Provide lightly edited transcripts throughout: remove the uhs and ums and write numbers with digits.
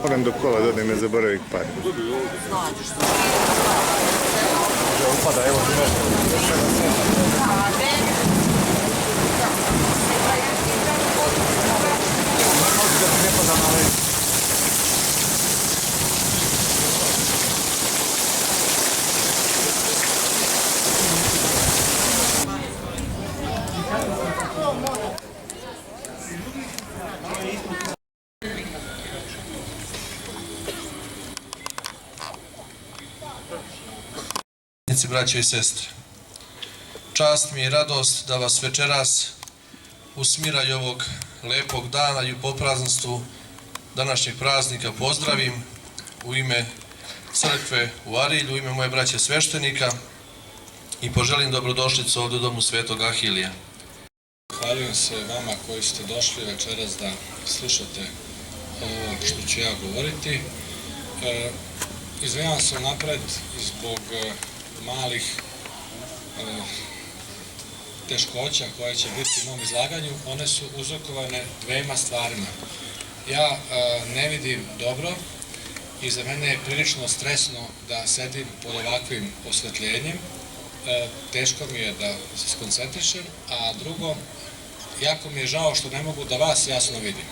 Moram do kola da odem, ne zaboravim par. Upada, evo ti braćo i sestre, čast mi je i radost da vas večeras u smiraj ovog lepog dana i u poprazanstvu današnjeg praznika pozdravim u ime crkve u Arilju, u ime moje braće sveštenika i poželim dobrodošlicu ovdje u domu Svetog Ahilija. Zahvaljujem se vama koji ste došli večeras da slušate ovo što ću ja govoriti. Izvinjavam se napred zbog malih teškoća koje će biti u mom izlaganju. One su uzrokovane dvema stvarima. Ja ne vidim dobro i za mene je prilično stresno da sedim pod ovakvim osvetljenjem. Teško mi je da se skoncentrišem, a drugo, jako mi je žao što ne mogu da vas jasno vidim.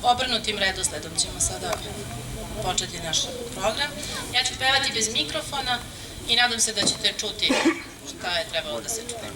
Obrnutim redosledom ćemo sada početi naš program. Ja ću pevati bez mikrofona i nadam se da ćete čuti šta je trebalo da se čuje.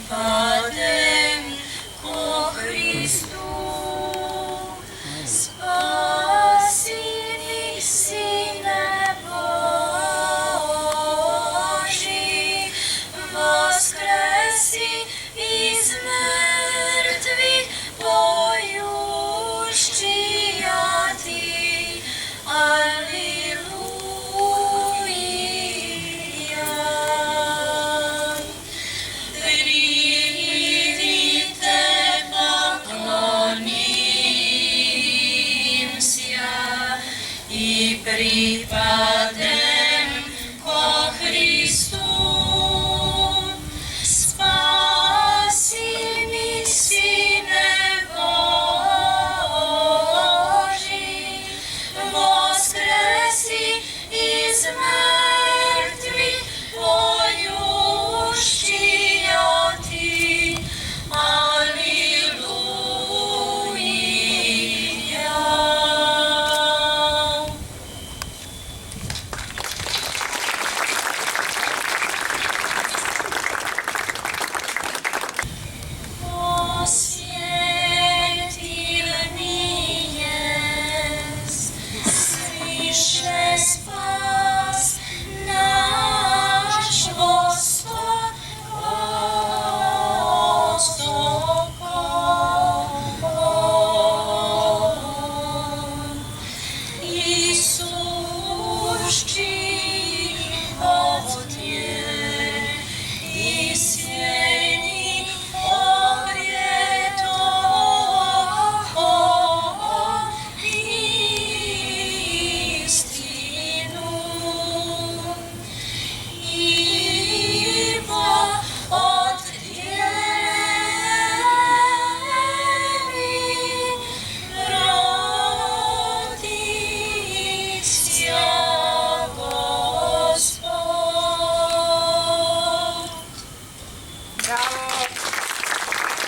pripadem ko Hristu. Kyrie eleison, Kyrie eleison,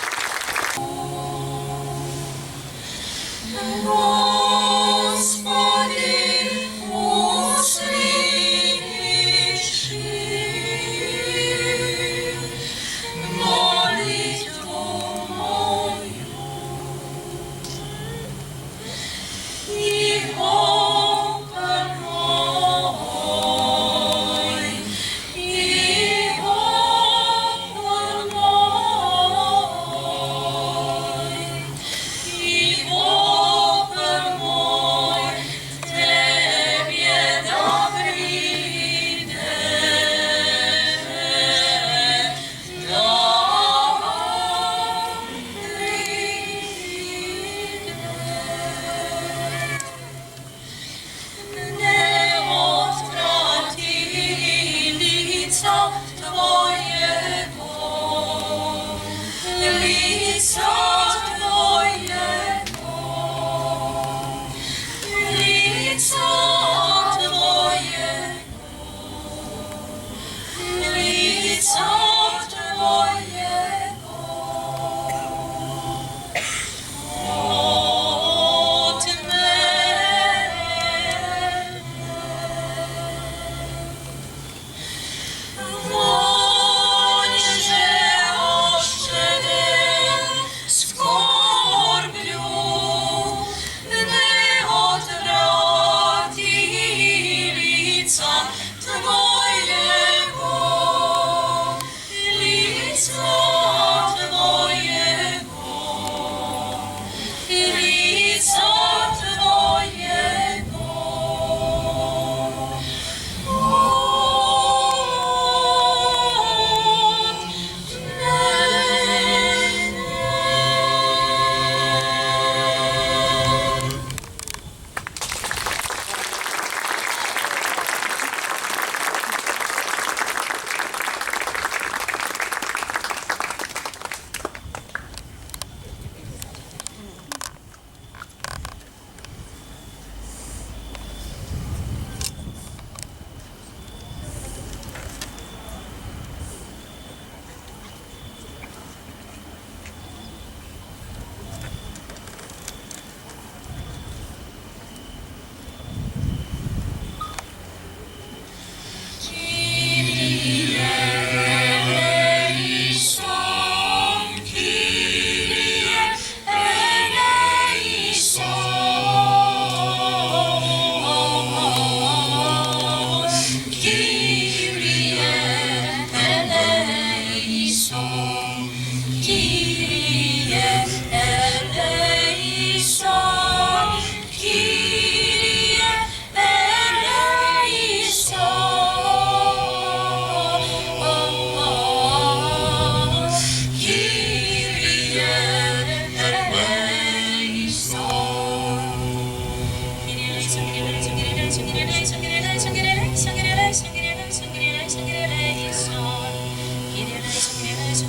Kyrie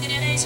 eleison,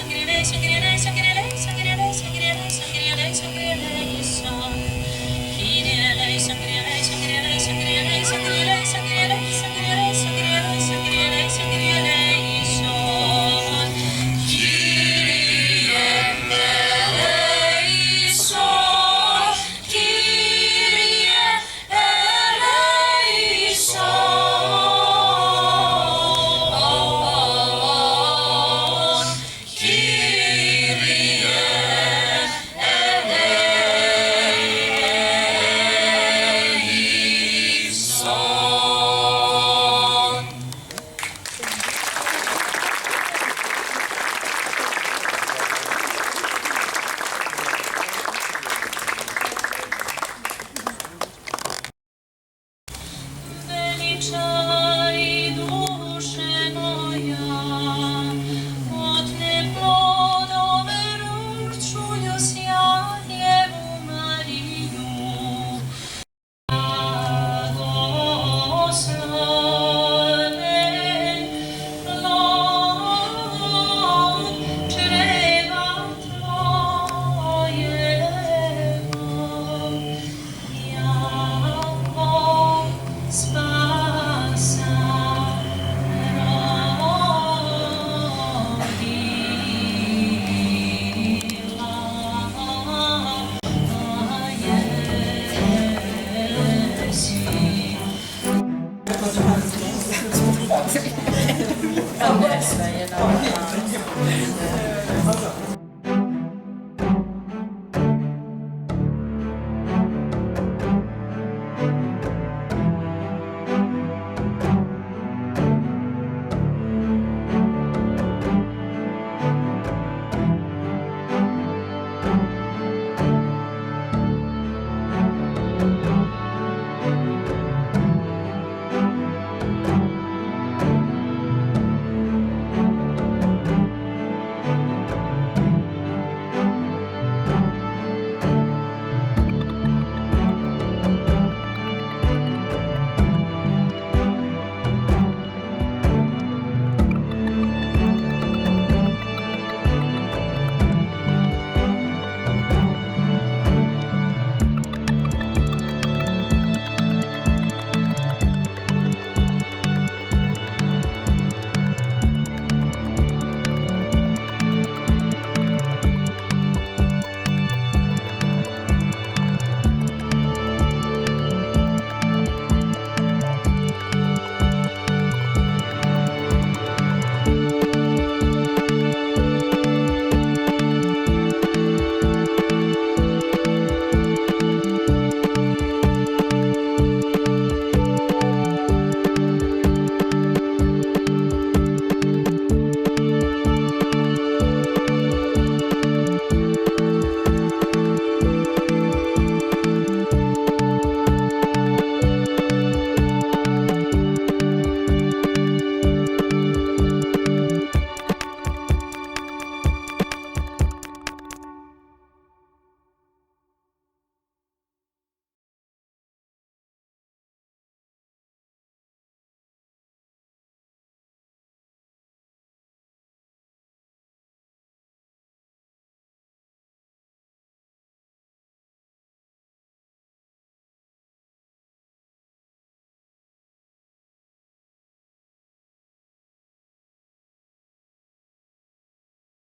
da